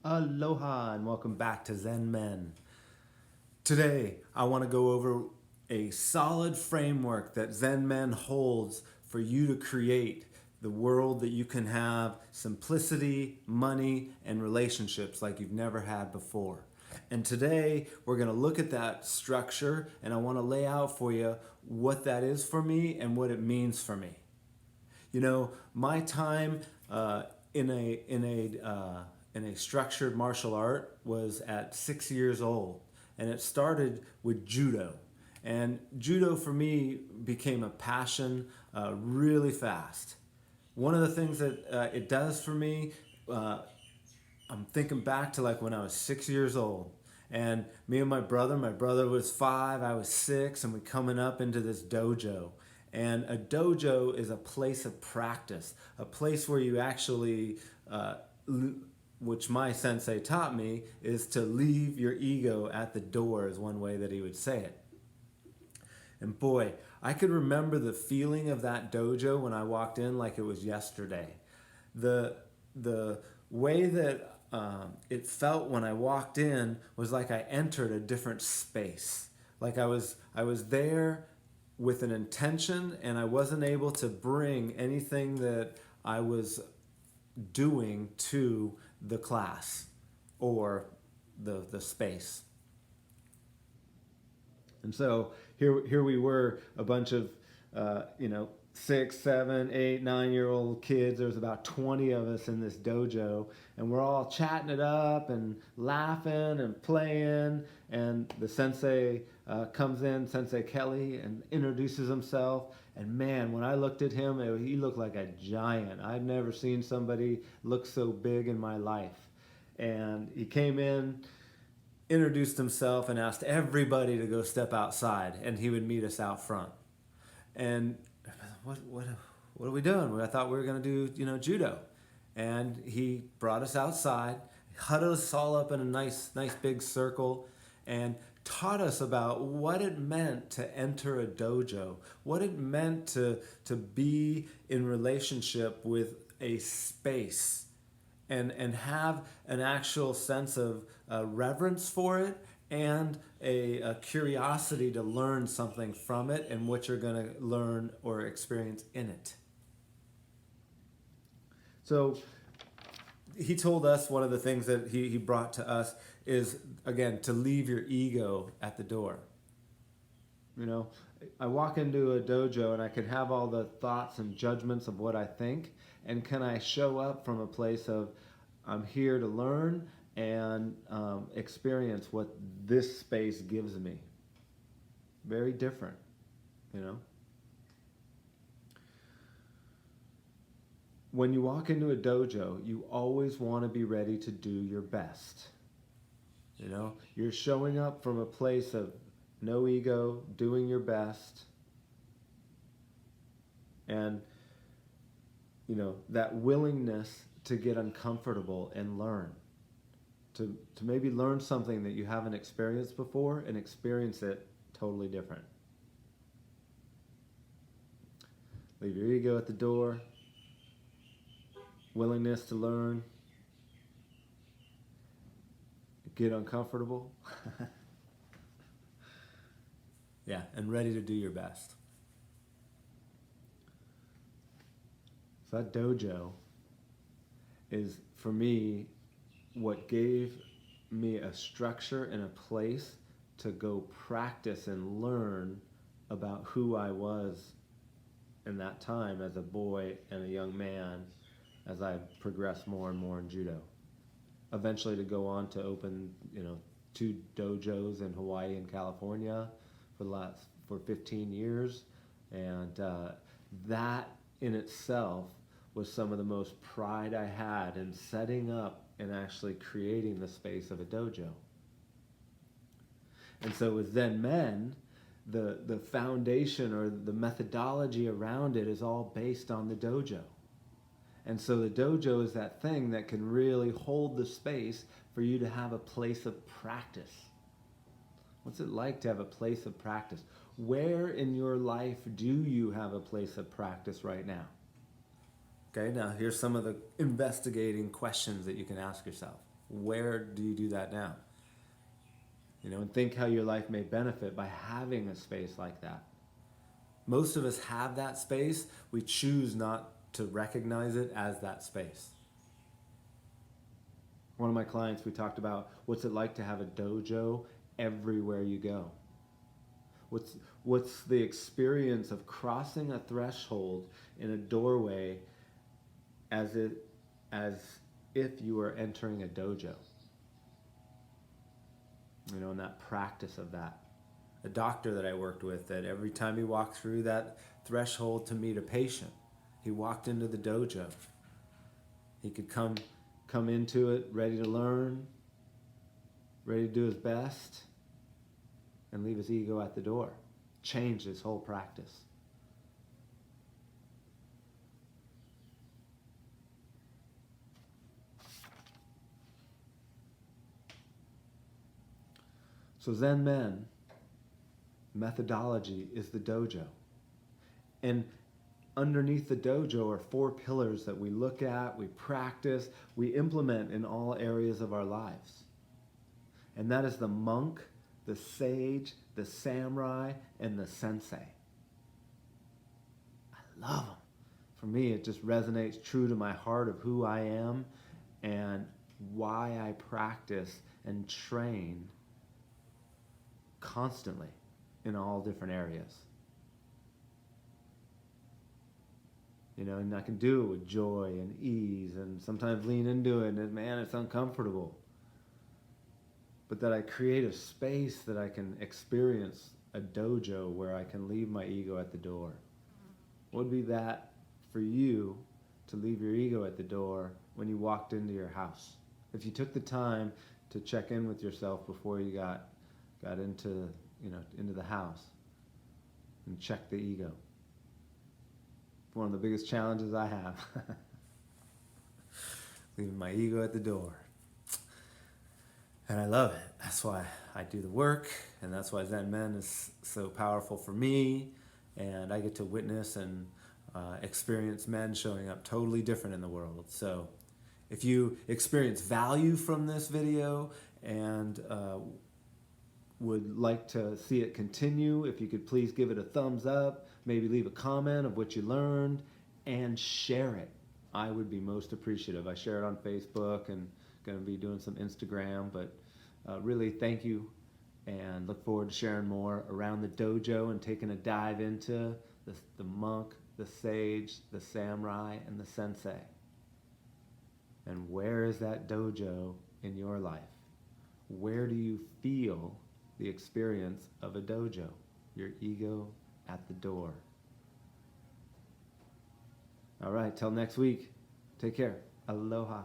Aloha and welcome back to Zen Men. Today, I want to go over a solid framework that Zen Men holds for you to create the world that you can have simplicity, money, and relationships like you've never had before. And today, we're going to look at that structure and I want to lay out for you what that is for me and what it means for me. You know, my time in a structured martial art was at 6 years old, and it started with judo. And judo for me became a passion really fast. One of the things that it does for me, uh, I'm thinking back to like when I was 6 years old, and me and my brother was 5, I was 6, and we coming up into this dojo. And a dojo is a place of practice, a place where you actually, which my sensei taught me, is to leave your ego at the door, is one way that he would say it. And boy, I could remember the feeling of that dojo when I walked in like it was yesterday. The the way that it felt when I walked in was like I entered a different space. Like I was there with an intention, and I wasn't able to bring anything that I was doing to the class or the space. And so here we were, a bunch of, 6, 7, 8, 9-year-old kids. There was about 20 of us in this dojo, and we're all chatting it up and laughing and playing. And the sensei comes in, Sensei Kelly, and introduces himself. And man, when I looked at him, he looked like a giant. I've never seen somebody look so big in my life. And he came in, introduced himself, and asked everybody to go step outside, and he would meet us out front. And what are we doing? I thought we were going to do judo, and he brought us outside, huddled us all up in a nice big circle, and taught us about what it meant to enter a dojo, what it meant to be in relationship with a space, and have an actual sense of reverence for it, and a curiosity to learn something from it and what you're going to learn or experience in it. So he told us one of the things that he brought to us is, again, to leave your ego at the door. You know, I walk into a dojo and I can have all the thoughts and judgments of what I think, and can I show up from a place of I'm here to learn and experience what this space gives me. Very different, you know. When you walk into a dojo, you always want to be ready to do your best. You know, you're showing up from a place of no ego, doing your best. And, that willingness to get uncomfortable and learn. To maybe learn something that you haven't experienced before and experience it totally different. Leave your ego at the door. Willingness to learn. Get uncomfortable. Yeah, and ready to do your best. So that dojo is, for me, what gave me a structure and a place to go practice and learn about who I was in that time as a boy and a young man, as I progressed more and more in judo. Eventually to go on to open, 2 dojos in Hawaii and California for 15 years. And that in itself was some of the most pride I had in setting up and actually creating the space of a dojo. And so with Zen Men, the foundation or the methodology around it is all based on the dojo. And so the dojo is that thing that can really hold the space for you to have a place of practice. What's it like to have a place of practice? Where in your life do you have a place of practice right now? Okay, now here's some of the investigating questions that you can ask yourself. Where do you do that now? And think how your life may benefit by having a space like that. Most of us have that space. We choose not to recognize it as that space. One of my clients, we talked about what's it like to have a dojo everywhere you go. What's the experience of crossing a threshold in a doorway as if you were entering a dojo? And that practice of that. A doctor that I worked with, that every time he walked through that threshold to meet a patient, he walked into the dojo. He could come into it ready to learn, ready to do his best, and leave his ego at the door. Change his whole practice. So Zen Men methodology is the dojo. And underneath the dojo are 4 pillars that we look at, we practice, we implement in all areas of our lives. And that is the monk, the sage, the samurai, and the sensei. I love them. For me, it just resonates true to my heart of who I am and why I practice and train constantly in all different areas. And I can do it with joy and ease and sometimes lean into it and man, it's uncomfortable. But that I create a space that I can experience a dojo where I can leave my ego at the door. What would be that for you to leave your ego at the door when you walked into your house? If you took the time to check in with yourself before you got into the house and check the ego. One of the biggest challenges I have. Leaving my ego at the door. And I love it. That's why I do the work, and that's why Zen Men is so powerful for me, and I get to witness and experience men showing up totally different in the world. So if you experience value from this video and would like to see it continue, if you could please give it a thumbs up, maybe leave a comment of what you learned, and share it. I would be most appreciative. I share it on Facebook and going to be doing some Instagram, but really thank you and look forward to sharing more around the dojo and taking a dive into the monk, the sage, the samurai, and the sensei. And where is that dojo in your life? Where do you feel the experience of a dojo? Your ego at the door. All right, till next week. Take care. Aloha.